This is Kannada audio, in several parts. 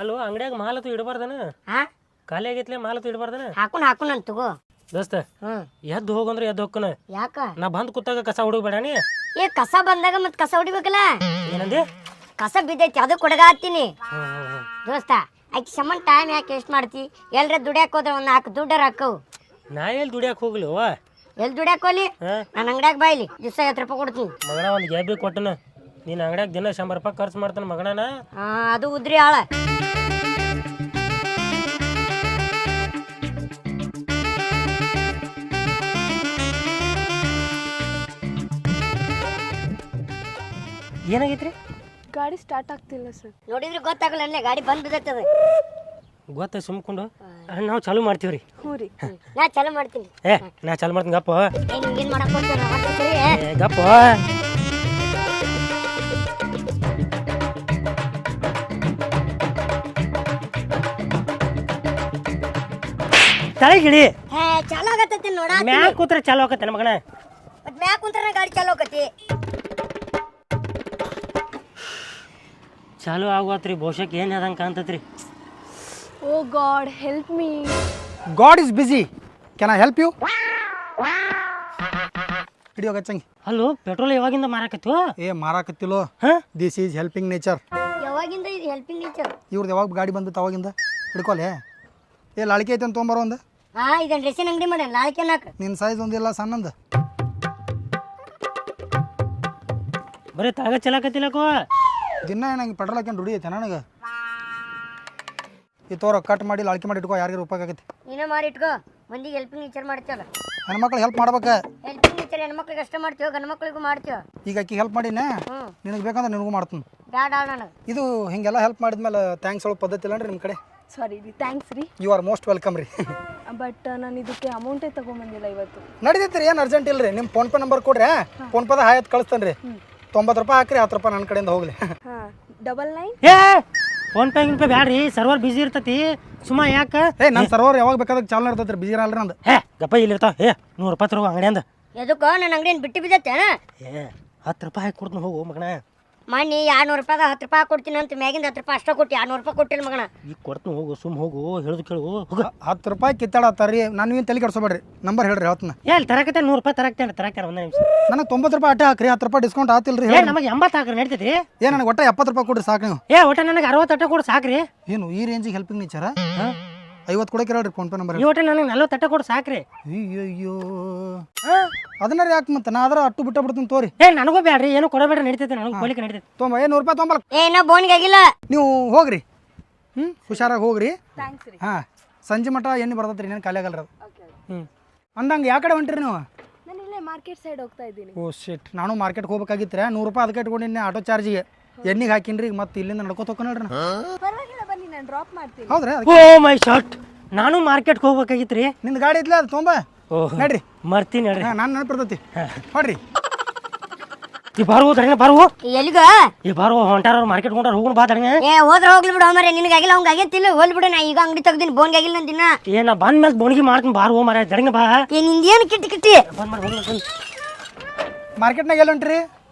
ಅಲ್ಲೋ ಅಂಗಡಿಯಾಗ ಮಾಲತ್ತು ಇಡಬಾರ್ದನ ಹಾ ಖಾಲಿ ಆಗೈತ್ಲೆ ಮಾಲತ್ತು ಇಡಬಾರ್ದನ ಹಾಕುನ್ ಅಂತ ತಗೋ. ದೋಸ್ತ ಎದ್ದು ಹೋಗಂದ್ರೆ ಎದ್ದು ಹೋಗ್ಕನ ಯಾಕ ನಾ ಬಂದ್ ಕೂತಾಗ ಕಸ ಹುಡುಗಬೇಡ ನೀ ಏ ಕಸ ಬಂದಾಗ ಮತ್ ಕಸ ಹೊಡಿಬೇಕಲ್ಲ. ಏನಂದೆ ಕಸ ಬಿದ್ದೈತಿ ಅದು ಕೊಡಗಾತೀನಿ ದೋಸ್ತ. ಆಕಿ ಸಮ ಟೈಮ್ ಯಾಕೆ ವೇಸ್ಟ್ ಮಾಡ್ತಿ? ಎಲ್ರ ದುಡ್ಯಾಕ್ ಹೋದ್ರ ಒಂದ್ 4 ದುಡ್ಡರ ಹಾಕವು. ನಾ ಎಲ್ಲಿ ದುಡಿಯಾಕ ಹೋಗ್ಲಿ ಎಲ್ ದುಡ್ಯಾಕ್ ಹೋಗ್ಲಿ? ನನ್ನ ಅಂಗಡ್ಯಾಗ ಬಾಯ್ಲಿ ದಿವಸ 50 ರೂಪಾಯಿ ಕೊಡ್ತೀನಿ. ಮಗನ ಒಂದು ಗ್ಯಾಬಿ ಕೊಟ್ಟನ ನೀನ್ ಅಂಗಡ್ಯಾಗ ದಿನ 100 ರೂಪಾಯಿ ಖರ್ಚು ಮಾಡ್ತಾನ ಮಗನ. ಅದು ಉದ್ರಿ ಆಳ. ಏನಾಗೈತ್ರಿ? ಗಾಡಿ ಸ್ಟಾರ್ಟ್ ಆಗ್ತಿಲ್ಲ ಸರ್. ನೋಡಿದ್ರೆ ಗೊತ್ತಾಗಲ್ಲ ಅಲ್ಲೇ ಗಾಡಿ ಬಂದ್ ಬಿದ್ದೈತದ. ಗೊತ್ತ ಸುಮ್ಕೊಂಡು ನಾವು ಚಾಲು ಮಾಡ್ತೀವ್ರಿ. ಹ್ಞೂ ರೀ. ನಾ ಚಾಲು ಮಾಡ್ತೀನಿ. ನಾ ಚಾಲು ಮಾಡ್ತೀನಿ ಗಪ್ಪ. ಏನ್ ಮಾಡಕ್ ಹೋಗ್ತೀರ ಗಪ್ಪ. ತಳಗಿಳಿ ಚಾಲು ಆಗತ್ತೈತಿ ನೋಡ. ಮ್ಯಾಗ ಕೂತ್ರೆ ಚಾಲು ಆಗತ್ತೆ ಮಗನ. ಮತ್ ಮ್ಯಾಗ ಕುಂತ್ರ ಗಾಡಿ ಚಾಲು ಆಗತಿ. ಚಾಲು ಆಗುವತ್ರಿ ಬಹುಶಃ ಏನ್ ಅದಂಗೆ ಕಾಣ್ತತ್ರಿ. Oh God help me. God is busy. Can I help you? ಹಿಡಿಯೋ ಗಚ್ಚಂಗಿ. ಅಲ್ಲೋ ಪೆಟ್ರೋಲ್ ಯಾವಾಗಿಂದ ಮಾರಾಕತ್ತೀವ? ಮಾರಾಕತ್ತಿಲೋ. This is helping nature. ಯಾವಾಗಿಂದ ಇದು ಹೆಲ್ಪಿಂಗ್ ನೇಚರ್? ಇವ್ರದ್ದು ಯಾವಾಗ ಗಾಡಿ ಬಂದಿತ್ತು ಅವಾಗಿಂದ ಹಿಡ್ಕೊಲೆ. ಲಾಳಿಕೆ ಐತೆ ಅಂತ ತೊಗೊಂಬರೋ ಒಂದು. ಇದನ್ನ ಡ್ರೆಸ್ಸಿನ ಅಂಗಡಿ ಮಾಡ್ಯಾನ ಲಾಳಿಕೆ ನಾಕ. ನಿನ್ನ ಸೈಜ್ ಒಂದಿಲ್ಲ ಸಣ್ಣಂದು. ಬರೀ ತಾಗ ಚಲಾಕತ್ತಿಲ್ಲಕೋ. ದಿನ ನಂಗೆ ಪೆಟ್ರೋಲ್ ಹಾಕೊಂಡು ದುಡಿ ಐತೆ ನನಗೆ. ಈ ತೋರ ಕಟ್ ಮಾಡಿ ಲಾಳಿಕೆ ಮಾಡಿ ಇಟ್ಕೋ. ಯಾರಿಗೆ ಉಪಯೋಗ ಆಗೈತಿ ನೀನೇ ಮಾಡಿ ಇಟ್ಕೋ. ಮಂದಿಗೆ ಹೆಲ್ಪಿಂಗ್ ನೇಚರ್ ಮಾಡ್ತೀವಲ್ಲ. ಹೆಣ್ಮಕ್ಳು ಹೆಲ್ಪ್ ಮಾಡ್ಬೇಕು. ಹೆಲ್ಪಿಂಗ್ ನೇಚರ್ ಹೆಣ್ಮಕ್ಳಿಗೆ ಅಷ್ಟೇ ಮಾಡ್ತೀವಿ, ಗಂಡು ಮಕ್ಳಿಗೂ ಮಾಡ್ತೀವಿ. ಈಗ ಆಕಿ ಹೆಲ್ಪ್ ಮಾಡಿನ ನಿನಗೆ ಬೇಕಂದ್ರೆ ನಿನಗೂ ಮಾಡ್ತೀನಿ. ಬ್ಯಾಡ ನನಗೆ ಇದು ಹಿಂಗೆಲ್ಲ ಹೆಲ್ಪ್ ಮಾಡಿದ್ಮೇಲೆ ಥ್ಯಾಂಕ್ಸ್ ಹೇಳೋ ಪದ್ಧತಿ ಇಲ್ಲ ರೀ ನಿಮ್ಮ ಕಡೆ? ಸಾರಿ ರೀ, ಥ್ಯಾಂಕ್ಸ್ ರೀ. ಯು ಆರ್ ಮೋಸ್ಟ್ ವೆಲ್ಕಮ್ ರೀ. ಬಟ್ ನಾನು ಇದಕ್ಕೆ ಅಮೌಂಟೇ ತೊಗೊಂಬಂದಿಲ್ಲ ಇವತ್ತು. ನಡೀತೈತೆ ರೀ, ಏನು ಅರ್ಜೆಂಟ್ ಇಲ್ಲ ರೀ. ನಿಮ್ಮ ಫೋನ್ಪೇ ನಂಬರ್ ಕೊಡ್ರಿ, ಫೋನ್ಪೇದ ಹಾಯತ್ ಕಳಿಸ್ತೇನೆ ರೀ. 90 ರೂಪಾಯಿ ಹಾಕ್ರಿ, 10 ರೂಪಾಯಿ ನನ್ನ ಕಡೆಯಿಂದ ಹೋಗ್ಲಿ. ಹಾಂ 99. ಫೋನ್ ಪೇ ಗಿನ್ ಪೇ ಬ್ಯಾಡ್ರಿ, ಸರ್ವರ್ ಬಿಸಿ ಇರ್ತತಿ. ಸುಮ್ಮ ಯಾಕ? ನನ್ನ ಸರ್ವರ್ ಯಾವಾಗ ಬೇಕಾದಾಗ ಚಾಲು ಇರ್ತೈತೆ ರೀ, ಬಿಜಿ ಇರಲ್ಲ ನಂದು. ಗಪ್ಪ ಇಲ್ಲಿ ಇರ್ತಾವ. 100 ರೂಪಾಯಿ ತರೋ ಅಂಗಡಿಯಿಂದ. ಎದಕ್ಕೋ ನನ್ನ ಅಂಗಡಿಯನ್ನು ಬಿಟ್ಟು ಬಿದ್ದೈತೇನ? 10 ರೂಪಾಯಿ ಹಾಕಿ ಕೊಡ್ತೀನಿ ಹೋಗು ಮಗನ. ಮಣ್ಣಿ 200 ರೂಪಾಯಿದ 10 ರೂಪಾಯಿ ಕೊಡ್ತೀನಿ ಅಂತ ಮ್ಯಾಗಿಂದ 10 ರೂಪಾಯಿ ಅಷ್ಟೇ ಕೊಟ್ಟು 200 ರೂಪಾಯಿ ಕೊಟ್ಟಿಲ್ಲ ಮಗನ. ಈಗ ಕೊಡ್ತೀನಿ ಹೋಗು, ಸುಮ್ ಹೋಗು, ಹೇಳುದು ಕೇಳು ಹೋಗ. 10 ರೂಪಾಯಿ ಕಿತ್ತಾಡತ್ತಾರ ರೀ. ನಾನು ಏನು ತಲೆ ಕೆಡ್ಸೋಬೇಡ್ರಿ. ನಂಬರ್ ಹೇಳ್ರಿ ಹೇಳ್ತೀನಿ. ಎಲ್ಲಿ ತರಕತ್ತೆ 100 ರೂಪಾಯಿ ತರಕ್ತೇನೆ ಒಂದು ನಿಮಿಷ. ನನಗೆ 90 ರೂಪಾಯಿ ಅಟ್ಟೆ ಹಾಕ್ರಿ, 10 ರೂಪಾಯಿ ಡಿಸ್ಕೌಂಟ್ ಆತಿಲ್ಲ ರೀ. ನಮಗೆ 80 ಹಾಕ್ರಿ ನಡೀತೈತಿ. ನನಗೆ ಒಟ್ಟು 70 ರೂಪಾಯಿ ಕೊಡ್ರಿ ಸಾಕು ನೀವು. ಒಟ್ಟ ನನಗೆ 60 ಅಟ್ಟ ಕೊಡು ಸಾಕ್ರಿ. ಏನು ಈ ರೇಂಜಿಗೆ ಹೆಲ್ಪಿಂಗ್ ನೇಚರ? 50 ಕೊಡಕ್ಕೆ ಹೇಳ್ರಿ ಫೋನ್ಪೇ ನಂಬರ್. ಒಟ್ಟ ನನಗೆ 40 ಅಟ್ಟ ಕೊಡು ಸಾಕ್ರಿ. ಅಯ್ಯೋ ಅದನ್ನ ಯಾಕೆ ಮತ್ತೆ ನಾ ಅದ್ರ ಅಟ್ಟು ಬಿಟ್ಟ ಬಿಡ್ತೀನಿ ತೋರಿ. ನನಗೂ ಬೇಡ್ರಿ, ಏನು ಕೊಡಬೇಡ ನಡೀತೈತಿ. ನನಗೆ ಕೊಡ್ಲಿಕ್ಕೆ ನಡೀತೈತಿ. 100 ರೂಪಾಯಿ ತೊಂಬಲ್ಲ. ನಾ ಬೋನ್ಗೆ ಆಗಿಲ್ಲ. ನೀವು ಹೋಗ್ರಿ, ಹುಷಾರಾಗಿ ಹೋಗ್ರಿ. ಥ್ಯಾಂಕ್ಸ್ ರೀ. ಸಂಜೆ ಮಟ್ಟ ಎಣ್ಣೆ ಬರ್ತೈತೆ ರೀ, ಏನು ಖಾಲಿ ಆಗಲ್ಲ. ಓಕೆ. ಅಂದಂಗೆ ಯಾವ ಕಡೆ ಹೊಂಟ್ರಿ ನೀವು? ನಾನು ಇಲ್ಲೇ ಮಾರ್ಕೆಟ್ ಸೈಡ್ ಹೋಗ್ತಾ ಇದ್ದೀನಿ. ಓ ಶಿಟ್, ನಾನು ಮಾರ್ಕೆಟ್ಗೆ ಹೋಗ್ಬೇಕಾಗಿತ್ತು. 100 ರೂಪಾಯಿ ಅದಕ್ಕೆ ಇಟ್ಕೊಂಡಿನಿ ಆಟೋ ಚಾರ್ಜಿಗೆ. ಎಣ್ಣಿಗೆ ಹಾಕಿನ್ರಿ, ಮತ್ತೆ ಇಲ್ಲಿಂದ ನಡ್ಕೋತ ಹೋಗ್ರಿ. ಪರವಾಗಿಲ್ಲ ಬನ್ನಿ, ನಾನು ಡ್ರಾಪ್ ಮಾಡ್ತೀನಿ. ಹೌದ್ರಿ? ಓ ಮೈ ಶಾಟ್, ನಾನು ಮಾರ್ಕೆಟ್ಗೆ ಹೋಗ್ಬೇಕಾಗಿತ್ತು ರೀ. ನಿಂದು ಗಾಡಿ ಇದ್ಲ ಅದು ತೊಂಬ ನಡ್ರಿ. ಮರ್ತೀನಿ ನಡ್ರಿ. ನಾನು ನೆನಪಿರ್ತೈತಿ ನೋಡ್ರಿ. ಈ ಬಾರು ಬಾರು ಎಲ್ಲಿಗ ಈ ಬಾರು ಹೊಂಟಾರ ಮಾರ್ಕೆಟ್ ಹೊಂಟಾರ ಹೋಗೋಣ ಬಾ ತಡಂಗ. ಹೋದ್ರ ಹೋಗ್ಲಿ ಬಿಡು ಮರೆ, ನಿನಗಾಗಿಲ್ಲ ಅವ್ಗೆ ಆಗೈತಿಲ್ಲ. ಹೋಗ್ಲಿ ಬಿಡು, ನಾ ಈಗ ಅಂಗಡಿ ತೆಗ್ದೀನಿ. ಬೋನ್ಗೆ ಆಗಿಲ್ಲ ನನ್ನ ದಿನ. ನಾ ಬಂದ ಮೇಲೆ ಬೋಣಿಗೆ ಮಾಡ್ತೀನಿ ಬಾರು ಮರ ತಡಂಗ ಬಾ. ನಿಂದೇನು ಕಿಟ್ಟಿ ಕಿಟ್ಟಿ ಬಂದ್ ಮಾಡಿ ಮಾರ್ಕೆಟ್ನಾಗ ಎಲ್ಲಿ ಹೊಂಟ್ರಿ?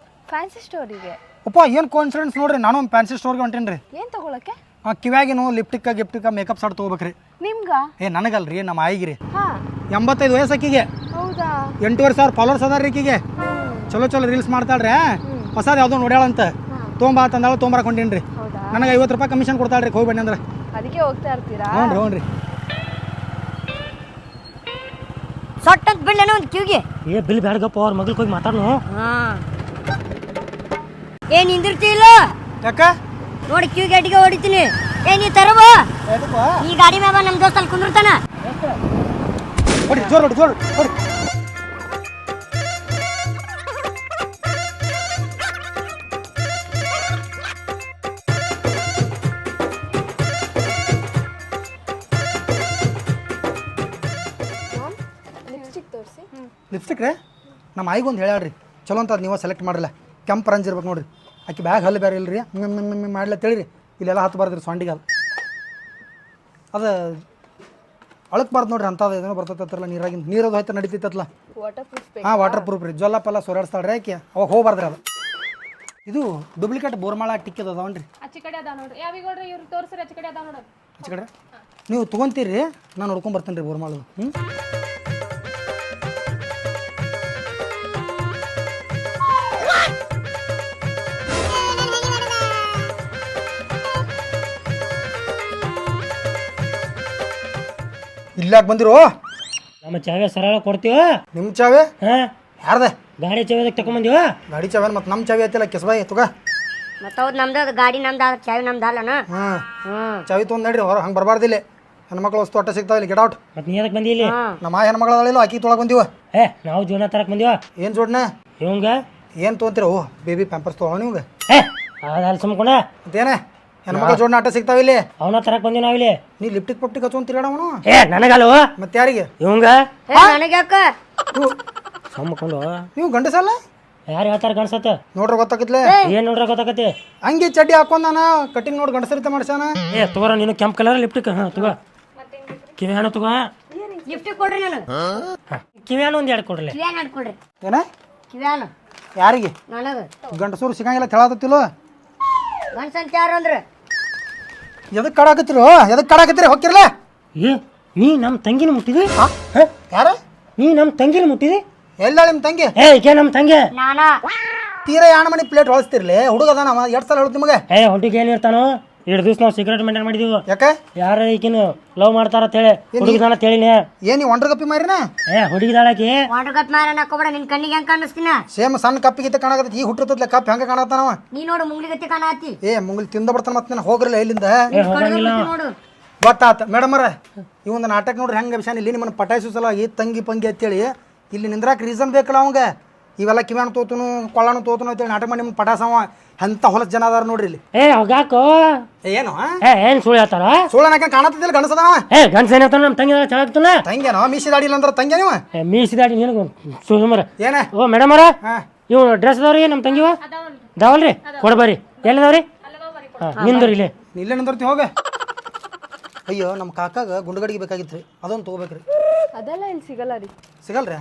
ಫ್ಯಾನ್ಸಿ ಸ್ಟೋರಿಗೆ. ಅಪ್ಪ ಏನು ಕೋಇನ್ಸಿಡೆನ್ಸ್ ನೋಡ್ರಿ, ನಾನು ಒಂದು ಫ್ಯಾನ್ಸಿ ಸ್ಟೋರ್ಗೆ ಹೊಂಟೇನಿ ರೀ. ಏನು ತಗೊಳಕ್ಕೆ? ಕಿವ್ಯಾಗೇನು ಲಿಪ್ಟಿಕ್ಕ ಮೇಕಪ್ ಸಾಟ್ ತೊಗೋಬೇಕ್ರಿ. ನಿಮ್ಗ? ನನಗಲ್ರಿ, ನಮ್ಮ ಆಯಿಗ್ರಿ. ಹಾಂ 85 ವಯಸ್ಸು ಆಕಿಗೆ. ಹೌದಾ? 8,500 ಫಾಲೋವರ್ಸ್ ಅದಾರ ಈಕಿಗೆ. ಚಲೋ ರೀಲ್ಸ್ ಮಾಡ್ತಾಳ್ರಿ. ಹೊಸದು ಯಾವುದೋ ನೋಡ್ಯಾಳಂತ. ತೊಂಬ ತಂದಾಳ, ತೊಂಬರಕ್ಕೆ ಹೊಂಟೇನ್ರಿ. ನನಗೆ 50 ರೂಪಾಯಿ ಕಮಿಷನ್ ಕೊಡ್ತಾಳ್ರಿ ಹೋಗಿ ಬನ್ನಿ ಅಂದ್ರೆ. ಅದಕ್ಕೆ ಹೋಗ್ತಾ ಇರ್ತೀರಾ? ಹ್ಞೂ ರೀ. ಸೊಟ್ಟ ಅಂತ ಬಿಡ್ಲೇನೋ ಒಂದು ಕಿವಿಗೆ. ಬಿಲ್ ಬ್ಯಾಡ್ಗಪ್ಪ, ಅವ್ರ ಮಗಳಿಗೆ ಹೋಗಿ ಮಾತಾಡ್ನು. ನಿಂದಿರ್ತಿಲ್ಲ ಯಾಕ ನೋಡಿ, ಕಿವಿಗೆ ಅಡಿಗೆ ಹೊಡಿತೀನಿ. ನೀ ತರವ ಈ ಗಾಡಿ ಮ್ಯಾಗ ನಮ್ಮ ದೋಸ್ತ ಅಲ್ಲಿ ಕುಂದಿರ್ತಾನ. ಹೊಡಿ, ಜೋರ್ ಹೊಡಿ, ಜೋರ್ ಹೊಡಿ. ಲಿಪ್ಸ್ಟಿಕ್ ತೋರಿಸಿ. ಲಿಪ್ಸ್ಟಿಕ್ ರೀ? ನಮ್ಮ ಆಯಿಗೊಂದು ಹೇಳ್ಯಾಳ್ರಿ, ಚಲೋ ಅಂತ ಅದು ನೀವು ಸೆಲೆಕ್ಟ್ ಮಾಡಿರಲ್ಲ. ಕೆಂಪು ರಂಜ್ ಇರ್ಬೇಕು ನೋಡ್ರಿ. ಆಕೆ ಬ್ಯಾಗ್ ಹಲ್ಲು ಬೇರೆ ಇಲ್ರಿ. ಮಾಡ್ಲ ತಿಳಿರಿ, ಇಲ್ಲೆಲ್ಲ ಹತ್ತಬಾರ್ದ್ರಿ ಸೊಂಡಿಗೆ. ಅದು ಅಳಕ್ಬಾರ್ದು ನೋಡ್ರಿ. ಅಂಥದ್ದು ಏನೋ ಬರ್ತೈತಲ್ಲ ನೀರಾಗಿಂದ. ನೀರದು ಹೋಯ್ತು ನಡೀತೈತಲ್ಲ. Waterproof. ವಾಟರ್ ಪ್ರೂಫ್ ರೀ. ಜೊಲ್ಲಪ್ಪೆಲ್ಲ ಸೊರಾಡ್ಸ್ತಾಳ್ರಿ ಆಕೆ, ಅವಾಗ ಹೋಗ್ಬಾರ್ದ್ರಿ ಅದು. ಇದು ಡೂಪ್ಲಿಕೇಟ್ ಬೋರ್ಮಾಳ ಟಿಕ್ ಅದಾವನ್ರಿ ಆಚೆ ಕಡೆ ಅದಾವ ನೋಡ್ರಿ ಯಾವಿಗೋಡ್ರಿ ಇವ್ರು ತೋರ್ಸ್ರಿ ಆಚೆ ಕಡೆ ಅದಾವ ನೋಡ್ರಿ ಆಚೆ ಕಡೆ ನೀವು ತೊಗೊಂತೀರಿ ನಾನು ನೋಡ್ಕೊಂಡ್ ಬರ್ತೇನೆ ರೀ ಬೋರ್ಮಾಳದು ಇಲ್ಲಾಕ್ ಬಂದಿರೋ ನಮ್ಮ ಚಾವೆ ಸರಳ ಕೊಡ್ತೀವ ನಿಮ್ಮ ಚಾವೆ ಹಾ ಯಾರ್ದೆ ಗಾಡಿ ಚಾವೆದಕ್ಕೆ ತಗೊಂಬಂದಿವ ಗಾಡಿ ಚಾವೆ ಮತ್ತು ನಮ್ಮ ಚಾವಿ ಐತಿಲ್ಲ ಕೆಸಬಾಯಿ ತುಗ ಮತ್ತೆ ಹೌದು ನಮ್ದು ಅದು ಗಾಡಿ ನಮ್ದು ಚಾವಿ ನಮ್ದು ಅಲ್ಲನ ಹಾಂ ಚಾವಿ ತೊಗೊಂಡು ನಡ್ರಿ ಹೊರ ಹಂಗೆ ಬರಬಾರ್ದಿಲ್ಲ ಹೆಣ್ಮಕ್ಳು ವಸ್ತು ಅಟ್ಟ ಸಿಗ್ತಾವ ಇಲ್ಲಿ ಗೆಟ್ ಔಟ್ ಮತ್ತೆ ನೀ ಅದಕ್ಕೆ ಬಂದಿ ಇಲ್ಲಿ ನಮ್ಮ ಹೆಣ್ಮಕ್ಳಲ್ಲ ಆಕಿ ತೊಳಗೆ ಬಂದಿವ ನಾವು ಜೀವನ ತರಕ್ ಬಂದಿವ ಏನು ಜೋಡ್ನ ಇವಂಗ ಏನು ತೊಗೊಂತೀರ ಓ ಬೇಬಿ ಪ್ಯಾಂಪರ್ಸ್ ತೊಗೊಳ ನಿಮ್ಗೆ ಅಲ್ಲಿ ಸುಮ್ಕೊಂಡ ಮತ್ತೇನೆ ಹೆಣ್ಮಕ್ಳು ಜೋಡ್ನ ಅಟ್ಟ ಸಿಗ್ತಾವ ಇಲ್ಲಿ ಅವನ ತರಕ್ ಬಂದಿವಿ ನಾವಿಲ್ಲಿ ನೀ ಲಿಪ್ಟಿಕ್ ಪಪ್ಟಿಕ್ ಹಚ್ಕೊಂಡ್ ತಿರ್ಗಾಡವನು ನನಗಲ್ವ ಮತ್ತೆ ಯಾರಿಗೆ ಇವಂಗ ನನಗೆ ಯಾಕ ಸುಮ್ಕೊಂಡು ನೀವು ಗಂಡಸಲ್ಲ ಯಾರು ಹೇಳ್ತಾರ ಗಣಸತ್ತ ನೋಡ್ರಿ ಗೊತ್ತಾಗತ್ಲೆ ಏನ್ ನೋಡ್ರ ಗೊತ್ತಾಗತ್ತೆ ಹಂಗೆ ಚಡ್ಡಿ ಹಾಕೊಂಡ್ ನಾನು ಕಟಿಂಗ್ ನೋಡಿ ಗಂಡಸರಿತ ಮಾಡ್ಸಾನ ತಗೋರ ನೀನು ಕೆಂಪ್ ಕಲರ್ ಲಿಪ್ಟಿಕ್ ಹಾ ತಗೋ ಕಿವಿ ಹಣ್ಣು ತಗೋ ಲಿಫ್ಟ್ ಕೊಡ್ರಿ ನನಗೆ ಕಿವಿ ಹಣ್ಣು ಒಂದ್ ಎರಡು ಕೊಡ್ರಲ್ಲ ಕಿವ್ಯಾನ ಹಾಡ್ಕೊಡ್ರಿ ಏನ ಕಿವ್ಯಾನ ಯಾರಿಗೆ ನನಗೆ ಗಂಡಸೂರು ಸಿಗಂಗಿಲ್ಲ ಹೇಳಾತತ್ತಿಲ್ಲ ಗಂಡ್ಸಂತ ಯಾರು ಅಂದ್ರೆ ಎದಕ್ಕೆ ಕಾಡಾಕತ್ತಿರೋ ಎದಕ್ಕೆ ಕಾಡಾಕತ್ತೀರಿ ಹೋಗಿರ್ಲ ಏ ನೀ ನಮ್ಮ ತಂಗಿನ ಮುಟ್ಟಿದಿ ಯಾರ ನೀ ನಮ್ಮ ತಂಗಿನ ಮುಟ್ಟಿದಿ ಎಲ್ಲ ನಿಮ್ಮ ತಂಗಿ ಈಕೆ ನಮ್ಮ ತಂಗಿ ನಾನಾ ತೀರಾ ಯಾಣ ಮನಿ ಪ್ಲೇಟ್ ಹೊಳಿಸ್ತಿರ್ಲಿ ಹುಡುಗ ಅದಾನ ಎರಡು ಸಲ ಹೇಳುದು ನಿಮಗೆ ಹೊಟ್ಟಿಗೆ ಏನಿರ್ತಾನೋ ಎರಡು ದಿವ್ಸ ನಾವು ಸಿಗರೇಟ್ ಮೇಂಟೈನ್ ಮಾಡಿದೀವಿ ಯಾಕೆ ಯಾರ ಈಕಿನ ಲವ್ ಮಾಡ್ತಾರ ಅಂತೇಳಿ ಹುಡುಗಿದಾಳ ಅಂತೇಳಿನಿ ಏನು ನೀವು ಒಂಡ್ರ ಕಪ್ಪಿ ಮಾರಿನ ಹುಡುಗಿದಾಳಕಿ ವಾಟರ್ ಕಪ್ ಮಾರ ಹಾಕೋಬೇಡ ನಿನ್ ಕಣ್ಣಿಗೆ ಹೆಂಗ್ ಕಾಣಿಸ್ತೀನ ಸೇಮ್ ಸಣ್ಣ ಕಪ್ಪಿಗಿತ್ತ ಕಾಣಕತ್ತಿ ಈ ಹುಟ್ಟಿರ್ತದ್ಲೆ ಕಪ್ ಹೆಂಗೆ ಕಾಣತ್ತಾನವ ನೀ ನೋಡು ಮುಂಗ್ಲಿಗತ್ತಿ ಕಾಣತಿ ಮುಂಗ್ಲಿ ತಿಂದ ಬರ್ತಾನ ಮತ್ತೆ ನಾನು ಹೋಗ್ರಲ್ಲ ಇಲ್ಲಿಂದ ಹೋಗಂಗಿಲ್ಲ ನೋಡು ಗೊತ್ತಾತ ಮೇಡಮ್ ಅರ ಈ ಒಂದು ನಾಟಕ ನೋಡ್ರಿ ಹೆಂಗೆ ವಿಷಾನ ಇಲ್ಲಿ ನಿಮ್ಮನ್ನು ಪಟಾಯಿಸೋ ಸಲ ಈ ತಂಗಿ ಪಂಗಿ ಅಂತೇಳಿ ಇಲ್ಲಿ ನಿಂದ್ರಾಕ ರೀಸನ್ ಬೇಕಲ್ಲ ಅವಂಗ ಇವೆಲ್ಲ ಕಿವ್ಯಾನ ತೋತನು ಕೊಳ್ಳಾನು ತೋತನು ಅಂತೇಳಿ ನಾಟಕ ಮಾಡಿ ನಿಮ್ಗೆ ಪಟಾಸವ ಅಂತ ಹೊಲಸ್ ಜನ ಅದಾರ ನೋಡ್ರಿ ಇಲ್ಲಿ ಹೋಗಾಕೋ ಏನು ಏನ್ ಸುಳ್ಳು ಹೇಳ್ತಾರ ಸುಳ್ಳನಾಕ ಕಾಣತ್ತಿಲ್ಲ ಗಣಸದವ ಗಂಡ್ಸ ಏನಿರ್ತಾನ ನಮ್ಮ ತಂಗಿ ಚೆನ್ನಾಗ್ತಾನ ತಂಗೇನೋ ಮೀಸಿ ದಾಡಿ ಇಲ್ಲ ಅಂದ್ರೆ ತಂಗೆ ನೀವು ಮೀಸಿದಾಡಿ ನಿನಗೆ ಸುಮರ ಏನ ಓ ಮೇಡಮ್ ಅವರ ಹಾಂ ಇವು ಡ್ರೆಸ್ ಅದಾವ್ರಿ ನಮ್ಮ ತಂಗಿವ ಅದಾವಲ್ರಿ ಕೊಡ್ಬರ್ರಿ ಎಲ್ಲದಾವ್ರಿ ನಿಂದ್ರಿ ಇಲ್ಲಿ ಇಲ್ಲೇ ನಿಂದಿರ್ತಿ ಹೋಗ ಅಯ್ಯೋ ನಮ್ಮ ಕಾಕಾಗ ಗುಂಡುಗಡಿಗೆ ಬೇಕಾಗಿತ್ತು ರೀ ಅದೊಂದು ತೊಗೋಬೇಕ್ರಿ ಅದೆಲ್ಲ ಇಲ್ಲಿ ಸಿಗಲ್ಲ ರೀ ಸಿಗಲ್ರಿ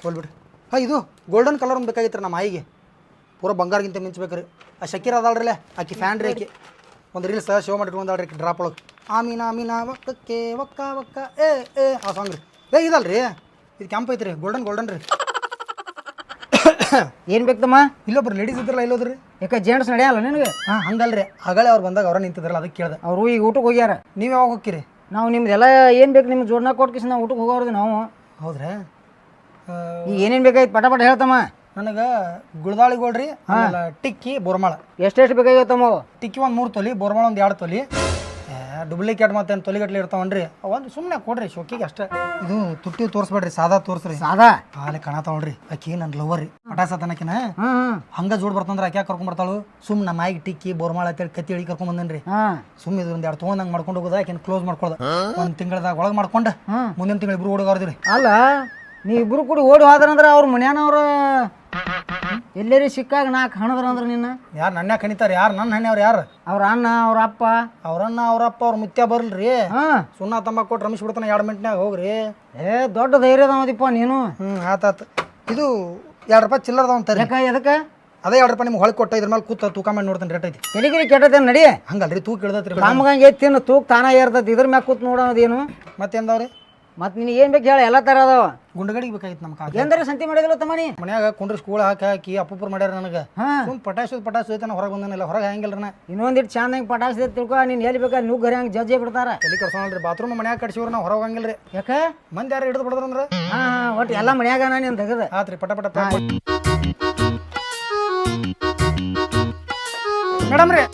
ಹೋಲ್ಬಿಡ್ರಿ ಇದು ಗೋಲ್ಡನ್ ಕಲರ್ ಒಂದು ಬೇಕಾಗಿತ್ತು ರೀ ನಮ್ಮ ಆಯಿಗೆ ಪೂರ ಬಂಗಾರಗಿಂತ ಮಿಂಚ್ಬೇಕ್ರಿ ಆ ಶಕೀರ್ ಅದಾಳ್ರಲ್ಲೇ ಆಕಿ ಫ್ಯಾನ್ ರೀ ಆಕಿ ಒಂದು ರೀಲ್ಸ್ ಶೋ ಮಾಡಿಟ್ಕೊಂಡಾಳ್ರಿ ಆಕಿ ಡ್ರಾಪ್ ಒಳಗೆ ಆಮೀನಾ ಮೀನಾ ಒಕ್ಕಕ್ಕೆ ಒಕ್ಕ ಒಕ್ಕ ಏ ಏ ಆ ಸಾಂಗ್ ರೀ ಇದಲ್ರಿ ಇದು ಕ್ಯಾಂಪ್ ಐತ್ರಿ ಗೋಲ್ಡನ್ ರೀ ಏನು ಬೇಕಮ್ಮ ಇಲ್ಲೊಬ್ರು ಲೇಡೀಸ್ ಇದ್ರಲ್ಲ ಇಲ್ಲೋದ್ರಿ ಯಾಕೆ ಜೆಂಟ್ಸ್ ನಡೆಯಲ್ಲ ನಿನಗೆ ಹಾಂ ಹಂಗಲ್ರಿ ಆಗಲೇ ಅವ್ರು ಬಂದಾಗ ಅವ್ರ ನಿಂತಿದ್ರಲ್ಲ ಅದಕ್ಕೆ ಕೇಳ್ದೆ ಅವರು ಈಗ ಊಟಕ್ಕೆ ಹೋಗ್ಯಾರ ನೀವು ಯಾವಾಗ ಹೋಗ್ತೀರಿ ನಾವು ನಿಮ್ದೆಲ್ಲ ಏನು ಬೇಕು ನಿಮ್ಗೆ ಜೋಡ್ನ ಕೊಟ್ಕಿಸ್ ನಾವು ಊಟಕ್ಕೆ ಹೋಗೋರ್ದು ನಾವು ಹೌದ್ರಾ ಈಗ ಏನೇನು ಬೇಕಾಯ್ತು ಪಟ ಹೇಳ್ತಮ್ಮ ನನಗೆ ಗುಳದಾಳಿಗೋಳ್ರಿ ಆಮೇಲೆ ಟಿಕ್ಕಿ ಬೋರ್ಮಾಳ ಎಷ್ಟೆಷ್ಟು ಬೇಕಾಗಿತ್ತಮ್ಮ ಟಿಕ್ಕಿ ಒಂದು 3 ತೊಲಿ ಬೋರ್ಮಾಳ ಒಂದು 2 ತೊಲಿ ಡೂಪ್ಲಿಕೇಟ್ ಮತ್ತೆ ತೊಲಿಗಟ್ಲೆ ಇರ್ತಾವನ್ರಿ ಒಂದು ಸುಮ್ಮನೆ ಕೊಡ್ರಿ ಶೋಕಿಗೆ ಅಷ್ಟೇ ಇದು ತುಟ್ಟಿ ತೋರಿಸ್ಬೇಡ್ರಿ ಸಾದಾ ತೋರಿಸ್ರಿ ಸಾದಾ ಹಾಲೆ ಕಾಣತಾವಳ್ರಿ ಆಕಿ ನನ್ನ ಲವರ್ ರೀ ಪಟಾಸತನಕಿನ ಹಾಂ ಹಂಗ ಜೋಡ್ ಬರ್ತಂದ್ರೆ ಆಕೆ ಕರ್ಕೊಂಡ್ ಬರ್ತಾಳು ಸುಮ್ ನಮ್ಮ ಮಾಯಿಗೆ ಟಿಕ್ಕಿ ಬೋರ್ಮಾಳ ಅಂತೇಳಿ ಕತ್ತಿ ಹೇಳಿ ಕರ್ಕೊಂಡ್ ಬಂದನ್ರಿ ಹಾಂ ಸುಮ್ ಇದು ಒಂದು 2 ತೊಗೊಂಡಂಗೆ ಮಾಡ್ಕೊಂಡು ಹೋಗೋದ ಆಕೆನ ಕ್ಲೋಸ್ ಮಾಡ್ಕೊಳ್ದ ಒಂದು ತಿಂಗಳದಾಗ ಒಳಗೆ ಮಾಡ್ಕೊಂಡು ಮುಂದಿನ ತಿಂಗಳು ಇಬ್ರು ಹುಡುಗಾರ್ದಿರಿ ಅಲ್ಲ ನೀವಿಬ್ರು ಕೂಡ ಓಡಿ ಹೋದ್ರಂದ್ರೆ ಅವ್ರ ಮನ್ಯಾನವ್ರ ಎಲ್ಲೇರಿ ಸಿಕ್ಕಾಗ ನಾಲ್ಕು ಹಣದ್ರಂದ್ರೆ ನಿನ್ನ ಯಾರು ನನ್ನ ಕಣಿತಾರೆ ಯಾರು ನನ್ನ ಹಣ್ಣೆ ಅವ್ರು ಯಾರು ಅವ್ರ ಅಣ್ಣ ಅವ್ರ ಅಪ್ಪ ಅವ್ರನ್ನ ಅವ್ರಪ್ಪ ಅವ್ರ ಮುತ್ಯ ಬರ್ಲ್ರಿ ಹಾಂ ಸುಣ್ಣ ತಂಬಾಕು ಕೊಟ್ಟು ರಮೇಶ್ ಬಿಡ್ತಾನೆ 2 ಮಿನಿಟ್ನಾಗ ಹೋಗ್ರಿ ದೊಡ್ಡ ಧೈರ್ಯದವದಿಪ್ಪ ನೀನು ಆತಾತು ಇದು 2 ರೂಪಾಯಿ ಚಿಲ್ಲರದ ಅಂತಾರೆ ಯಾಕೆ ಎದಕ್ಕೆ ಅದೇ 2 ರೂಪಾಯಿ ನಿಮ್ಗೆ ಹೊಳಗೆ ಕೊಟ್ಟ ಇದ್ರ ಮೇಲೆ ಕೂತ ತೂಕ ಮಾಡಿ ನೋಡ್ತಾನೆ ರೇಟ್ ಐತಿ ತೆಲಿಗಿರಿ ಕೆಟ್ಟದೇನು ನಡಿ ಹಂಗಲ್ರಿ ತೂಕ ಇಳ್ದತ್ರಿ ಕಾಮಗಂಗೆ ತಿನ್ನು ತೂಕ ತಾನ ಏರ್ತೈತಿ ಇದ್ರ ಮ್ಯಾಗ ಕೂತ್ ನೋಡೋದೇನು ಮತ್ತೇಂದವ್ರಿ ಮತ್ತು ನಿನಗೆ ಏನು ಬೇಕು ಹೇಳ ಎಲ್ಲ ಥರ ಅದಾವ ಗುಂಡಗಡಿಗೆ ಬೇಕಾಗಿತ್ತು ನಮ್ಮ ಕಾಕ ಎಂದ್ರೆ ಸಂತಿ ಮಾಡಿದಿಲ್ಲ ತಮ್ಮನಿ ಮನ್ಯಾಗ ಕುಂಡ್ರಿ ಸ್ಕೂಲ್ ಹಾಕಿ ಅಪ್ಪುಪ್ಪರು ಮಾಡ್ಯಾರ ನನಗೆ ಹಾಂ ಸುಮ್ ಪಟಾಸು ಐತಾನ ಹೊರಗೆ ಬಂದನಿಲ್ಲ ಹೊರಗೆ ಹಂಗಿಲ್ರಿ ನಾ ಇನ್ನೊಂದಿಟ್ಟು ಚಂದಂಗೆ ಪಟಾಕ್ಸಿದೆ ತಿಳ್ಕೊ ನೀನು ಎಲ್ಲಿ ಬೇಕಾ ನೀವು ಗರಿ ಹಂಗೆ ಜಜ್ಜೆ ಬಿಡ್ತಾರ ತಲೆ ಕರ್ಸೋಣಲ್ರಿ ಬಾತ್ರೂಮ್ ಮನ್ಯಾಗ ಕಟ್ಸಿವ್ರಿ ನಾವು ಹೊರಗೆ ಹಂಗಿಲ್ರಿ ಯಾಕೆ ಮಂದಿ ಯಾರು ಹಿಡಿದು ಬಿಡದ್ರಂದ್ರೆ ಹಾಂ ಹಾಂ ಒಟ್ಟು ಎಲ್ಲ ಮನ್ಯಾಗ ನೀನು ತೆಗದ ಆತ್ರಿ ಪಟ ಮೇಡಮ್ ರೀ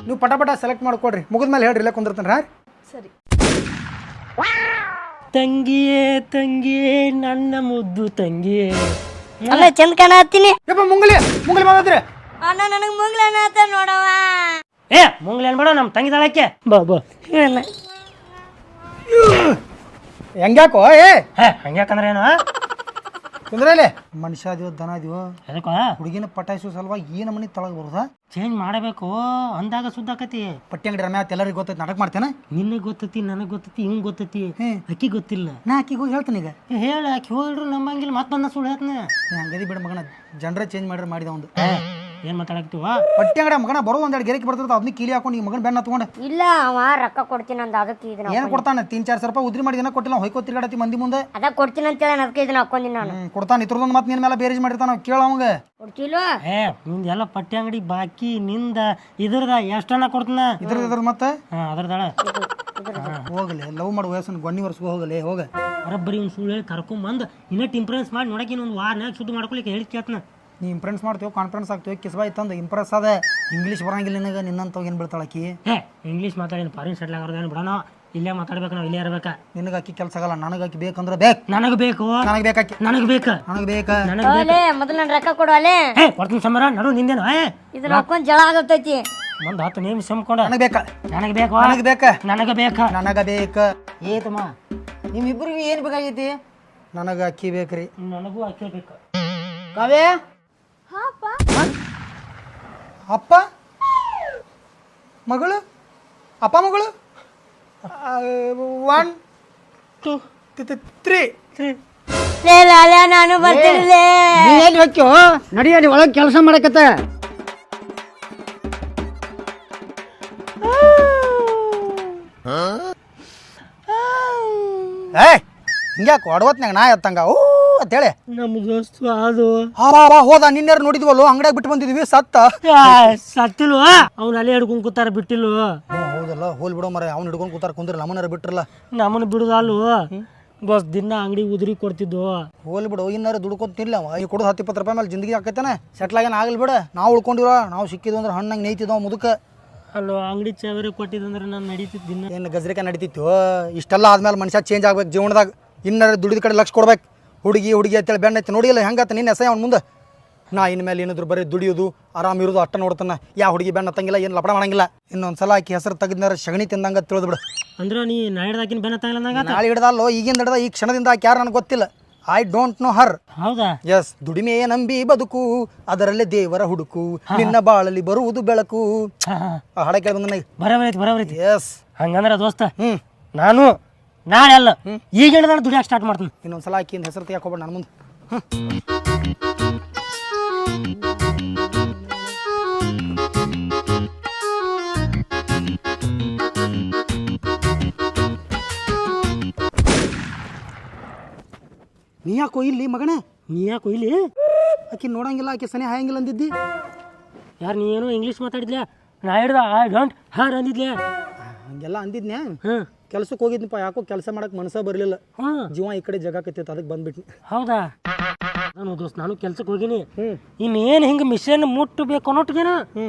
ನೀವು ಪಟ ಸೆಲೆಕ್ಟ್ ಮಾಡ್ಕೊಡ್ರಿ ಮುಗಿದ್ಮೇಲೆ ಹೇಳ್ರಿ ಇಲ್ಲ ಕುಂದಿರ್ತಾನೆ ಸರಿ ತಂಗಿಯೇ ತಂಗಿಯೇ ನನ್ನ ಮುದ್ದು ತಂಗಿಯೇ ಅಲ್ಲ ಚಂದ ಕಾಣತ್ತೀನಿ ಯಪ್ಪ ಮುಂಗಲಿ ಮಾತಾಡ್ರಿ ಅಣ್ಣ ನನಗೆ ಮುಂಗ್ಲನ ಆತ ನೋಡವ ಮುಂಗ್ಲಿ ಅನ್ಬೇಡ ನಮ್ಮ ತಂಗಿ ತಾಳಕ್ಕೆ ಬಾ ಹೇಳಲ್ಲ ಹೆಂಗ್ಯಾಕೋ ಹಂಗ್ಯಾಕಂದ್ರೆ ಏನು ಕುಂದ್ರಲ್ಲಿ ಮನುಷ್ಯ ಅದೀವ ದನ ಅದೀವ ಅದಕ್ಕ ಹುಡುಗಿನ ಪಟಾಯಿಸೋ ಸಲುವಾಗಿ ಈ ನಮನಿ ತಳಗ ಬರುದ ಚೇಂಜ್ ಮಾಡಬೇಕು ಅಂದಾಗ ಸುದ್ದಾಕತಿ ಪಟ್ಟಿ ಅಂಗಡಿ ರಮ್ಯಾ ಎಲ್ಲರಿಗೂ ಗೊತ್ತೈತಿ ನಾಟಕ ಮಾಡ್ತೇನೆ ನಿನಗೆ ಗೊತ್ತೈತಿ ನನಗೆ ಗೊತ್ತೈತಿ ಹಿಂಗೆ ಗೊತ್ತೈತಿ ಅಕ್ಕಿ ಗೊತ್ತಿಲ್ಲ ನಾ ಆಕಿಗೆ ಹೋಗಿ ಹೇಳ್ತೀನಿ ಈಗ ಹೇಳ ಆಕಿ ಹೋಗ್ರು ನಮ್ಮಂಗಿಲ್ಲ ಮತ್ತೊಂದು ಸುಳ್ಳು ಹೇಳ್ತಾನೆ ಹಂಗದಿ ಬಿಡ ಮಗನ ಜನರೇ ಚೇಂಜ್ ಮಾಡ್ರೆ ಮಾಡಿದ ಒಂದು ಏನು ಮಾತಾಡಕ್ತೀವ ಬಟ್ಟೆ ಅಂಗಡಿ ಮಗನ ಬರೋದು ಒಂದೆರಡು ಗೆರೆಗೆ ಬರ್ತಿರ್ತಾವ ಅದನ್ನ ಕೀಲಿ ಹಾಕೊಂಡು ಮಗನ ಬೆನ್ನ ಹತ್ಕೊಂಡು ಇಲ್ಲ ಅವ ರೊಕ್ಕ ಕೊಡ್ತೀನಿ ಅಂದ ಅದಕ್ಕೆ ಇದನ್ನ ಏನು ಕೊಡ್ತಾನೆ 3-4 ರೂಪಾಯಿ ಉದ್ರಿ ಮಾಡಿ ದಿನ ಕೊಟ್ಟಿಲ್ಲ ಹೊಯ್ಕೋ ತಿರ್ಗಾಡತಿ ಮಂದಿ ಮುಂದೆ ಅದ ಕೊಡ್ತೀನಿ ಅಂತೇಳಿ ಅದಕ್ಕೆ ಇದನ್ನ ಹಾಕೊಂಡಿನಿ ನಾನು ಕೊಡ್ತಾನೆ ಇದ್ರದೊಂದು ಮತ್ತೆ ನಿನ್ನ ಮೇಲೆ ಬೇರೇಜ್ ಮಾಡಿರ್ತಾನ ಕೇಳ ಅವಂಗ ಕೊಡ್ತಿಲ್ವ ನಿಂದ ಎಲ್ಲ ಪಟ್ಟಿ ಅಂಗಡಿ ಬಾಕಿ ನಿಂದ ಇದ್ರದ ಎಷ್ಟನ್ನ ಕೊಡ್ತೀನ ಇದ್ರ ಮತ್ತೆ ಅದ್ರದಾಳ ಹೋಗಲಿ ಲವ್ ಮಾಡೋ ವಯಸ್ಸನ್ನು ಗೊನ್ನಿ ವರ್ಷಕ್ಕೆ ಹೋಗಲಿ ಹೋಗ ಬರೀ ಒಂದು ಸುಳ್ಳು ಹೇಳಿ ಕರ್ಕೊಂಬಂದು ಇನ್ನಟ್ಟು ಇಂಪ್ರೆನ್ಸ್ ಮಾಡಿ ನೋಡಕ್ಕೆ ಇನ್ನೊಂದು ವಾರನಾಗ ಶುದ್ಧ ಮಾಡ್ಕೊಳಿಕ್ಕೆ ಹೇಳಿ ಕೇಳ್ತಾನ ನೀ ಇಂಪ್ರೆನ್ಸ್ ಮಾಡ್ತೀವಿ ಕಾನ್ಫಿಡೆನ್ಸ್ ಆಗ್ತೀವಿ ಕಿಸ್ಬಾಯ್ ತಂದು ಇಂಪ್ರೆಸ್ ಅದ ಇಂಗ್ಲೀಷ್ ಬರಂಗಿಲ್ಲ ನಿನಗೆ ನಿನ್ನಂತ ಏನು ಬೀಳ್ತಾಳಕಿ ಇಂಗ್ಲೀಷ್ ಮಾತಾಡಿ ಫಾರಿನ್ ಸೆಟ್ಲ್ ಆಗೋದೇನು ಬಿಡೋಣ ಇಲ್ಲೇ ಮಾತಾಡ್ಬೇಕು ನಾವು ಇಲ್ಲೇ ಇರ್ಬೇಕಾ ನಿನಗೆ ಅಕ್ಕಿ ಕೆಲಸ ಆಗಲ್ಲ ನನಗೆ ಅಕ್ಕಿ ಬೇಕಂದ್ರೆ ಬೇಕು ನನಗೆ ಬೇಕು ನನಗೆ ಬೇಕಾಕಿ ನನಗೆ ಬೇಕು ನನಗೆ ಬೇಕಾ ಅಲೆ ಮೊದಲು ನನ್ನ ರೊಕ್ಕ ಕೊಡು ಅಲೆ ಕೊಡ್ತೀನಿ ಸಮರ ನಡು ನಿಂದೇನು ಇದನ್ನ ಹಾಕೊಂಡ್ ಜಳ ಆಗತ್ತೈತಿ ಒಂದು 10 ನಿಮಿಷ ಸಂಬ್ಕೊಂಡ ನನಗೆ ಬೇಕಾ ನನಗೆ ಬೇಕು ನನಗೆ ಬೇಕಾ ನನಗೆ ಬೇಕಾ ನನಗೆ ಬೇಕಾ ಏತಮ್ಮ ನಿಮ್ಮಿಬ್ಬರಿಗೆ ಏನು ಬೇಕಾಗೈತಿ ನನಗೆ ಅಕ್ಕಿ ಬೇಕ್ರಿ ನನಗೂ ಅಕ್ಕಿ ಬೇಕು ಕಾವ್ಯ ಅಪ್ಪ ಮಗಳು ಅಪ್ಪ ಮಗಳು 1 2 3 ಲಾಲೆ ನಾನು ಬರ್ತಿರ್ಲೆ ನೀ ಎಲ್ಲಿ ಹೋಗ್ಯೋ ನಡಿಯಡಿ ಒಳಗೆ ಕೆಲಸ ಮಾಡಕತ್ತ ಹಿಂಗ್ಯಾಕೆ ಹೊಡವತ್ನಾಗ ನಾ ಎತ್ತಂಗ ಓ ಅಂತೇಳಿ ನಮ್ಮ ದೋಸ್ತು ಅದು ಹೋದ ನಿನ್ನೆರು ನೋಡಿದ್ವಲ್ಲೋ ಅಂಗಡಿಯಾಗ ಬಿಟ್ಟು ಬಂದಿದ್ವಿ ಸತ್ತ ಸತ್ತಿಲ್ವ ಅವ್ನು ಅಲ್ಲೇ ಹಿಡ್ಕೊಂಡ್ ಕೂತಾರ ಬಿಟ್ಟಿಲ್ವ ಹೌದಲ್ಲ ಹೋಲ್ ಬಿಡೋ ಮರ ಅವ್ನು ಹಿಡ್ಕೊಂಡು ಕೂತಾರ ಕುಂದ್ರಿ ನಮ್ಮನಾರ ಬಿಟ್ರಲ್ಲ ನಮ್ಮನ್ನ ಬಿಡುದಲ್ವ ಬಸ್ ದಿನ ಅಂಗಡಿ ಉದುರಿ ಕೊಡ್ತಿದ್ವು ಹೋಲ್ ಬಿಡು ಇನ್ನಾರು ದುಡ್ಕೊತಿರ್ಲಿ ಅವ ಈ ಕೊಡೋದು 10-20 ರೂಪಾಯಿ ಮೇಲೆ ಜಿಂದಗಿ ಹಾಕೈತಾನೆ ಸೆಟ್ಲ್ ಆಗೇನು ಆಗಲಿ ಬಿಡ ನಾವು ಉಳ್ಕೊಂಡಿವ ನಾವು ಸಿಕ್ಕಿದ್ವು ಅಂದ್ರೆ ಹಣ್ಣಂಗೆ ನೇಯ್ತಿದ್ವು ಮುದುಕ ಅಲ್ಲೋ ಅಂಗಡಿ ಚಾವರಿ ಕೊಟ್ಟಿದಂದ್ರೆ ನಾನು ನಡೀತಿದ್ದು ದಿನ ಏನು ಗಜ್ರಿಕೆ ನಡೀತಿತ್ತು ಇಷ್ಟೆಲ್ಲ ಆದ್ಮೇಲೆ ಮನುಷ್ಯ ಚೇಂಜ್ ಆಗ್ಬೇಕು ಜೀವನದಾಗ ಇನ್ನಾರು ದುಡಿದ ಕಡೆ ಲಕ್ಷ ಕೊಡ್ಬೇಕು ಹುಡುಗಿ ಅಂತೇಳಿ ಬೆಣ್ಣ ಐತಿ ನೋಡಿಲ್ಲ ಹೆಂಗತ್ತ ನಿನ್ನ ಎಸೆ ಅವ್ನು ಮುಂದೆ ನಾ ಇನ್ಮೇಲೆ ಏನಾದ್ರು ಬರೀ ದುಡಿಯೋದು ಆರಾಮ್ ಇರೋದು ಅಷ್ಟ ನೋಡ್ತಾನೆ ಯಾ ಹುಡುಗಿ ಬೆಣ್ಣ ತಂಗಿಲ್ಲ ಏನು ಲಪಡ ಮಾಡಂಗಿಲ್ಲ ಇನ್ನೊಂದು ಸಲ ಆಕಿ ಹೆಸರು ತೆಗೆದ್ನಾರ ಸಗಣಿ ತಿಂದಂಗೆ ತಿಳಿದು ಬಿಡು ಅಂದ್ರೆ ನೀ ನಾಡ್ದಾಕಿನ ಬೆನ್ನ ತಾಯಿಲ್ಲ ನಾಳೆ ಹಿಡ್ದಲ್ಲೋ ಈಗಿಂದ ಹಿಡ್ದ ಈ ಕ್ಷಣದಿಂದ ಆಕೆ ಯಾರು ನನಗೆ ಗೊತ್ತಿಲ್ಲ ಐ ಡೋಂಟ್ ನೋ ಹರ್ ಹೌದಾ ಎಸ್ ದುಡಿಮೆಯೇ ನಂಬಿ ಬದುಕು ಅದರಲ್ಲೇ ದೇವರ ಹುಡುಕು ನಿನ್ನ ಬಾಳಲ್ಲಿ ಬರುವುದು ಬೆಳಕು ಆ ಹಾಡ ಕೇಳಿ ಬಂದ ನನಗೆ ಬರಬರೈತಿ ಎಸ್ ಹಂಗಂದ್ರೆ ದೋಸ್ತ ನಾನು ನಾಳೆ ಅಲ್ಲ ಈಗ ಹೇಳಿದ್ರೆ ದುಡಿಯಾಕೆ ಸ್ಟಾರ್ಟ್ ಮಾಡ್ತೀನಿ ಇನ್ನೊಂದು ಸಲ ಆಕಿಯಿಂದ ಹೆಸರು ತೆಗಿಯಾಕ ಹೋಗ್ಬೇಡ ನನ್ನ ಮುಂದೆ ನೀ ಯಾಕೋ ಇಲ್ಲಿ ಮಗನೇ ನೀ ಯಾಕೋ ಇಲ್ಲಿ ಆಕಿ ನೋಡಂಗಿಲ್ಲ ಆಕೆ ಸನಿ ಹಾಯಂಗಿಲ್ಲ ಅಂದಿದ್ದಿ ಯಾರು ನೀ ಏನೋ ಇಂಗ್ಲೀಷ್ ಮಾತಾಡಿದ್ಲೆ ನಾ ಹಿಡ್ದ ಐ ಡೋಂಟ್ ಹರ್ ಅಂದಿದ್ಲೆ ಹಂಗೆಲ್ಲ ಅಂದಿದ್ನ್ಯಾ ಹ್ಞೂ ಕೆಲ್ಸಕ್ಕೆ ಹೋಗಿದ್ನಪ್ಪ ಯಾಕೋ ಕೆಲಸ ಮಾಡಕ್ಕೆ ಮನಸ್ಸ ಬರಲಿಲ್ಲ ಹಾಂ ಜೀವ ಈ ಕಡೆ ಜಗಾಕತ್ತಿತ್ತು ಅದಕ್ಕೆ ಬಂದ್ಬಿಟ್ನಿ ಹೌದಾ ನಾನು ದೋಸ್ತ್ ನಾನು ಕೆಲ್ಸಕ್ಕೆ ಹೋಗಿನಿ ಇನ್ನೇನು ಹಿಂಗೆ ಮಿಷನ್ ಮುಟ್ಟಬೇಕು ಅನ್ನೋಟ್ಗೇನ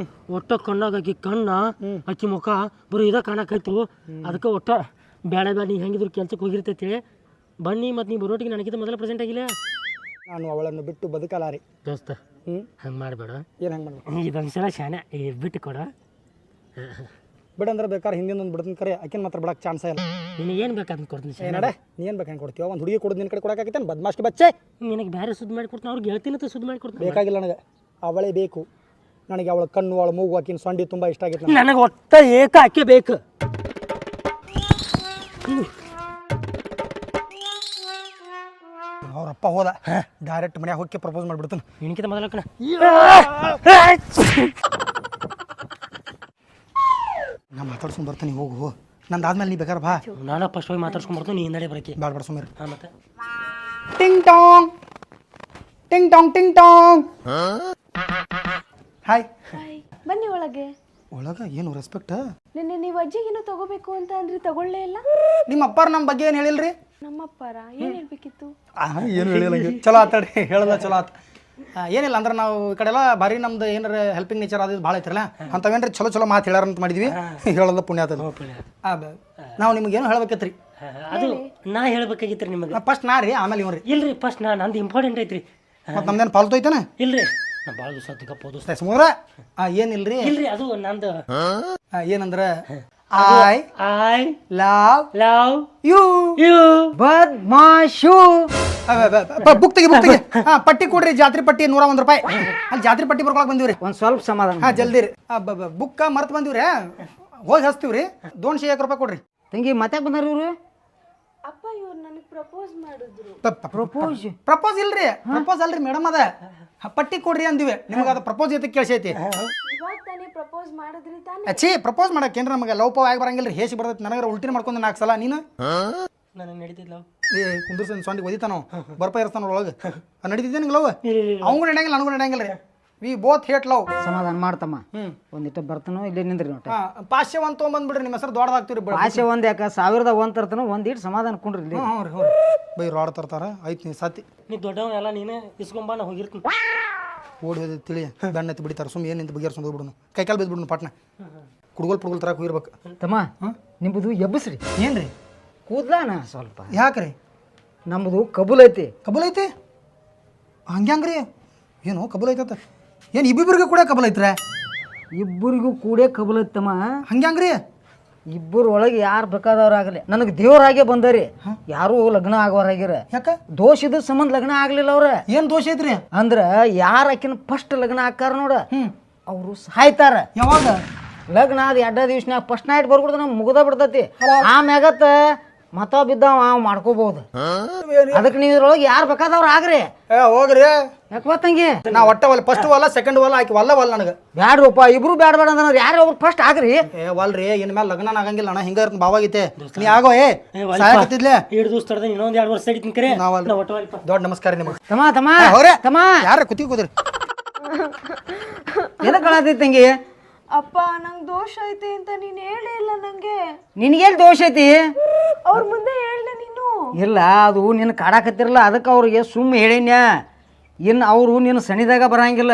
ಒಟ್ಟ ಕಣ್ಣಾಗ ಆಕಿ ಕಣ್ಣ ಆಕಿ ಮುಖ ಬರೀ ಇದ ಕಾಣಕೈತು ಅದಕ್ಕೆ ಒಟ್ಟ ಬೇಡ ನೀ ಹೆಂಗಿದ್ರು ಕೆಲ್ಸಕ್ಕೆ ಹೋಗಿರ್ತೈತಿ ಬನ್ನಿ ಮತ್ತು ನೀ ಬರೋಟಿಗೆ ನನಗಿಂತ ಮೊದಲ ಪ್ರೆಸೆಂಟ್ ಆಗಿಲ್ಲ ನಾನು ಅವಳನ್ನು ಬಿಟ್ಟು ಬದುಕಲಾರಿ ದೋಸ್ತ ಹಂಗೆ ಮಾಡಬೇಡ ಏನು ಹೆಂಗೆ ಮಾಡ್ಬೇಕು ಇದೊಂದು ಸಲ ಶಾನೆ ಬಿಟ್ಟು ಕೊಡ ಬಿಡಂದ್ರೆ ಬೇಕಾದ್ರೆ ಹಿಂದಿನ ಒಂದು ಬಿಡ್ತೀನಿ ಕರೆ ಆಕಿನ ಮಾತ್ರ ಬಿಡಕ್ಕೆ ಚಾನ್ಸ್ ಇಲ್ಲ ನಿನಗೆ ಏನು ಬೇಕಾದ್ರೆ ಕೊಡ್ತೀನಿ ಶಾನೆ ಏನಡೆ ನೀ ಏನು ಬೇಕು ಹೆಂಗೆ ಕೊಡ್ತೀವ ಒಂದು ಹುಡುಗಿ ಕೊಡೋದು ನಿನ್ನ ಕಡೆ ಕೊಡೋಕ್ಕಾಗೈತೆ ಬದ್ಮಾಷ್ಟಿ ಬಚ್ಚೆ ನಿನಗೆ ಬೇರೆ ಸುದ್ದಿ ಮಾಡಿ ಕೊಡ್ತೀನಿ ಅವ್ರಿಗೆ ಹೇಳ್ತೀನಿ ಸುದ್ದಿ ಮಾಡಿ ಕೊಡ್ತೀನಿ ಬೇಕಾಗಿಲ್ಲ ನನಗೆ ಅವಳೇ ಬೇಕು ನನಗೆ ಅವಳ ಕಣ್ಣು ಅವಳ ಮೂಗು ಆಕಿನ ಸೊಂಡಿ ತುಂಬ ಇಷ್ಟ ಆಗಿತ್ತು ನನಗೆ ಒಟ್ಟ ಏಕ ಆಕೆ ಬೇಕು ಅವ್ರಪ್ಪ ಹೋದ ಡೈರೆಕ್ಟ್ ಮನ್ಯಾಗ ಹೋಗಿ ಪ್ರಪೋಸ್ ಮಾಡಿಬಿಡ್ತಾನೆ ನಿನಕಿಂತ ಮೊದಲ ಕಣ ನಾ ಮಾತಾಡ್ಸ್ಕೊಂಡು ಬರ್ತೀನಿ ಹೋಗು ನಂದಾದ್ಮೇಲೆ ನೀ ಬೇಕಾರೆ ಬಾ ನಾನು ಫಸ್ಟ್ ಹೋಗಿ ಮಾತಾಡ್ಸ್ಕೊಂಡು ಬರ್ತೀನಿ ನೀ ಹಿಂದಡೆ ಬರಕ್ಕೆ ಬ್ಯಾಡ ಬೇಡ ಸುಮ್ಮನೆ ಹಾಂ ಮತ್ತೆ ಟಿಂಗ್ ಟಾಂಗ್ ಟಿಂಗ್ ಟಾಂಗ್ ಟಿಂಗ್ ಟಾಂಗ್ ಹಾಯ್ ಬನ್ನಿ ಒಳಗೆ ಒಳಗ ಏನು ರೆಸ್ಪೆಕ್ಟ್ ನಿನ್ನೆ ನೀವು ಅಜ್ಜಿಗೇನೋ ತಗೋಬೇಕು ಅಂತ ಅಂದ್ರೆ ತಗೊಳ್ಳೇ ಇಲ್ಲ ನಿಮ್ಮ ಅಪ್ಪಾರ ನಮ್ಮ ಬಗ್ಗೆ ಏನು ಹೇಳಿಲ್ರಿ ನಮ್ಮಪ್ಪರ ಏನ್ ಹೇಳ್ಬೇಕಿತ್ತು ಏನು ಹೇಳಿಲ್ಲ ಚಲೋ ಆತಾಡಿ ಹೇಳಲ್ಲ ಚಲೋ ಆತ ಏನಿಲ್ಲ ಅಂದ್ರೆ ನಾವು ಈ ಕಡೆ ಎಲ್ಲ ಭಾರಿ ನಮ್ದು ಏನಾರ ಹೆಲ್ಪಿಂಗ್ ನೇಚರ್ ಅದು ಭಾಳ ಐತ್ರಲ್ಲ ಅಂಥವೇನ್ರಿ ಚಲೋ ಚಲೋ ಮಾತು ಹೇಳಾರ ಅಂತ ಮಾಡಿದ್ವಿ ಹೇಳಲ್ಲ ಪುಣ್ಯ ಆತದ ನಾವು ನಿಮ್ಗೇನು ಹೇಳ್ಬೇಕೈತ್ರಿ ಅದು ನಾ ಹೇಳ್ಬೇಕಾಗಿತ್ತು ನಿಮಗೆ ಫಸ್ಟ್ ನಾ ರೀ ಆಮೇಲೆ ಇವ್ರಿ ಇಲ್ರಿ ಫಸ್ಟ್ ನಂದು ಇಂಪಾರ್ಟೆಂಟ್ ಐತ್ರಿ ಮತ್ತು ನಮ್ದೇನು ಪಾಲ್ತು ಐತಾನೆ ಇಲ್ರಿ ನಾ ಭಾಳ ದಿವಸ ಗಪ್ಪೋದು ಸುಮಾರ ಏನಿಲ್ರಿ ಇಲ್ರಿ ಅದು ನಂದು ಏನಂದ್ರೆ I I love love you you ಬದ್ಮಾಶು ಬುಕ್ ತೆಗಿ ಪಟ್ಟಿ ಕೊಡ್ರಿ ಜಾತ್ರೆ ಪಟ್ಟಿ 101 ರೂಪಾಯಿ ಅಲ್ಲಿ ಜಾತ್ರೆ ಪಟ್ಟಿ ಬರ್ಕೊಳಕ್ ಬಂದಿವ್ರಿ ಒಂದು ಸ್ವಲ್ಪ ಸಮಾಧಾನ ಹಾ ಜಲ್ದಿ ರೀ ಬುಕ್ಕ ಮರ್ತ್ ಬಂದಿವ್ರಿ ಹೋಗಿ ಹಚ್ತೀವ್ರಿ 201 ರೂಪಾಯಿ ಕೊಡ್ರಿ ತಂಗಿ ಮತ್ತೆ ಬಂದಾರ ಇವ್ರು ಅಪ್ಪ ಇವ್ರು ನನಗೆ ಪ್ರಪೋಸ್ ಮಾಡಿದ್ರು. ಪ್ರಪೋಸ್ ಇಲ್ರಿ, ಪ್ರಪೋಸ್ ಅಲ್ರಿ ಮೇಡಮ್, ಅದ ಪಟ್ಟಿ ಕೊಡ್ರಿ ಅಂದಿವಿ ನಿಮಗೆ. ಅದು ಪ್ರಪೋಸ್ ಜೊತೆ ಕೇಳಿಸೈತಿ. ಇವಾಗ ತಾನೇ ಪ್ರಪೋಸ್ ಮಾಡಿದ್ರಿ ತಾನೇ? ಛೀ, ಪ್ರಪೋಸ್ ಮಾಡಕ್ಕೆ ಏನ್ರ ನಮಗೆ ಲವ್ ಪವ್ ಆಗಿ ಬರಂಗಿಲ್ಲ ರೀ. ಹೇಸಿ ಬರ್ತೈತಿ ನನಗೆ. ಉಲ್ಟಿನ ಮಾಡ್ಕೊಂಡು 4 ಸಲ ನೀನು ನನಗೆ ನಡೀತಿದ್ಲ ಕುಂದ್ರಸ ಸೊಂಡಿ ಒದಿತಾನ ಬರ್ಪ ಇರ್ತಾನ ಒಳಗೆ. ನಡೀತಿದ್ದೆ ನಿಂಗೆ ಲವ್? ಅವಂಗೂ ನಡೆಯಂಗಿಲ್ಲ, ನನಗೂ ನಡೆಯಂಗಿಲ್ಲ ರೀ. We both hate love. ಸಮಾಧಾನ ಮಾಡ್ತಮ್ಮ. ಒಂದಿಟ್ಟು ಬರ್ತಾನೋ ಇಲ್ಲೇ ನಿಂದ್ರಿ ನೋಟ. ಪಾಶ್ಯ ಒಂದು ತೊಗೊಂಬಂದ್ಬಿಡ್ರಿ, ನಿಮ್ಮ ಹೆಸರು ದೊಡ್ಡದಾಗ್ತೀರಿ. ಭಾಷೆ ಒಂದ್ ಯಾಕ 1000 ತರ್ತಾನೋ ಒಂದಿಟ್ಟು ಸಮಾಧಾನ ಕುಂಡ್ರಿ ಇಲ್ಲಿ. ಹ್ಞೂ ರೀ, ಹ್ಞೂ ಬೈ ರಾಡ್ ತರ್ತಾರ. ಆಯ್ತು ನೀ ಸತಿ ನೀ ದೊಡ್ಡವ ಎಲ್ಲ ನೀನೇ ಇಸ್ಕೊಂಬ, ನಾ ಹೋಗಿರ್ತೀನಿ. ಓಡಿ ಹೋದ ತಿಳಿ ಬೆಣ್ಣ ಎತ್ತಿ ಬಿಡ್ತಾರೆ. ಸುಮ್ಮನೆ ಏನು ನಿಂತು ಬಗೆಹರ್ಸ್ಕೊಂಡು ಹೋಗ್ಬಿಡೋನು. ಕೈಕಾಲು ಬಿದ್ದುಬಿಡೋನು ಪಾಟ್ನ. ಕುಡ್ಗೋಲ್ ಪುಡ್ಗೋಲ್ ತರಕ್ಕೆ ಹೋಗಿರ್ಬೇಕು. ತಮ್ಮ ನಿಮ್ಮದು ಎಬ್ಬಸ್ರಿ. ಏನು ರೀ ಕೂದ್ಲಾನ ಸ್ವಲ್ಪ. ಯಾಕೆ ರೀ? ನಮ್ಮದು ಕಬೂಲ್ ಐತಿ. ಕಬಲ್ ಐತಿ? ಹಂಗ್ಯಾಂಗ್ರಿ? ಏನು ಕಬಲ್ ಐತತ್ತ? ಏನು ಇಬ್ಬಿಬ್ರಿಗೆ ಕೂಡ ಕಬಲ್ ಐತ್ರೆ? ಇಬ್ಬರಿಗೂ ಕೂಡೇ ಕಬೂಲ್ ಐತಮ್ಮ. ಹಂಗ್ಯಾಂಗ್ರಿ? ಇಬ್ಬರು ಒಳಗೆ ಯಾರು ಬೇಕಾದವ್ರಾಗಲಿ ನನಗೆ ದೇವರಾಗೆ ಬಂದರಿ. ಯಾರೂ ಲಗ್ನ ಆಗೋರಾಗಿರ. ಯಾಕೆ? ದೋಷ ಇದ್ದ ಸಂಬಂಧ ಲಗ್ನ ಆಗ್ಲಿಲ್ಲ ಅವ್ರ. ಏನು ದೋಷ ಐತ್ರಿ? ಅಂದ್ರ ಯಾರ ಆಕಿನ ಫಸ್ಟ್ ಲಗ್ನ ಹಾಕಾರ ನೋಡ ಅವರು ಸಾಯ್ತಾರ. ಯಾವಾಗ? ಲಗ್ನ ಆದ 2 ದಿವ್ಸನ್ಯಾಗ ಫಸ್ಟ್ ನೈಟ್ ಬರ್ಬಿಡ್ದ ನಮ್ಗೆ ಮುಗ್ದ ಬಿಡ್ತತಿ. ಆಮ್ಯಾಗತ್ತ ಮತ ಬಿದ್ದಾವ ಮಾಡ್ಕೋಬಹುದು. ಅದಕ್ಕೆ ನೀವು ಇದ್ರೊಳಗೆ ಯಾರು ಬೇಕಾದವ್ರು ಆಗ್ರಿ. ಹೋಗ್ರಿ. ಯಾಕೆ ತಂಗಿ? ನಾ ಒಟ್ಟ ಒಲ್ಲ, ಫಸ್ಟ್ ಒಲ್ಲ, ಸೆಕೆಂಡ್ ಒಲ್ಲ, ಆಕಿ ಒಲ್ಲ ನನಗೆ ಬ್ಯಾಡ್ರಪ್ಪ, ಇಬ್ರು ಬ್ಯಾಡ ಅಂದ್ರೆ ಯಾರು ಒಬ್ರು ಫಸ್ಟ್ ಆಗ್ರಿ. ವಲ್ರಿ. ಇನ್ ಮೇಲೆ ಲಗ್ನ ಆಗಂಗಿಲ್ಲ ಅಣ್ಣ. ಹಿಂಗ ಇರ್ತ ಭಾವಾಗೈತೆ. ನೀ ಆಗೋ ಸಾಯಕತ್ತಿದ್ಲೆ 2 ದಿವಸ ತಡ್ದೆ ಇನ್ನೊಂದು 2 ವರ್ಷ ಹಿಡಿತೀನಿ ಕರೆ. ದೊಡ್ಡ ನಮಸ್ಕಾರ ನಿಮಗೆ. ತಮ್ಮ ಅವ್ರೆ ತಮ್ಮ ಯಾರ ಕುತ್ತಿ ಕೂದ್ರಿ? ಎದಕ್ಕೆ ಕಳತೈತಿ ತಂಗಿ? ಅಪ್ಪ ನಂಗೆ ದೋಷ ಐತೆ ಅಂತ ನೀನು ಹೇಳೇ ಇಲ್ಲ ನಂಗೆ. ನಿನಗೇನು ದೋಷ ಐತಿ? ಅವ್ರ ಮುಂದೆ ಹೇಳ್ದೆ ನೀನು. ಇಲ್ಲ, ಅದು ನಿನ್ನ ಕಾಡಾಕತ್ತಿರಲ್ಲ, ಅದಕ್ಕೆ ಅವ್ರಿಗೆ ಸುಮ್ಮ ಹೇಳಿನ್ಯಾ. ಇನ್ನು ಅವರು ನಿನ್ನ ಸನಿದಾಗ ಬರಂಗಿಲ್ಲ.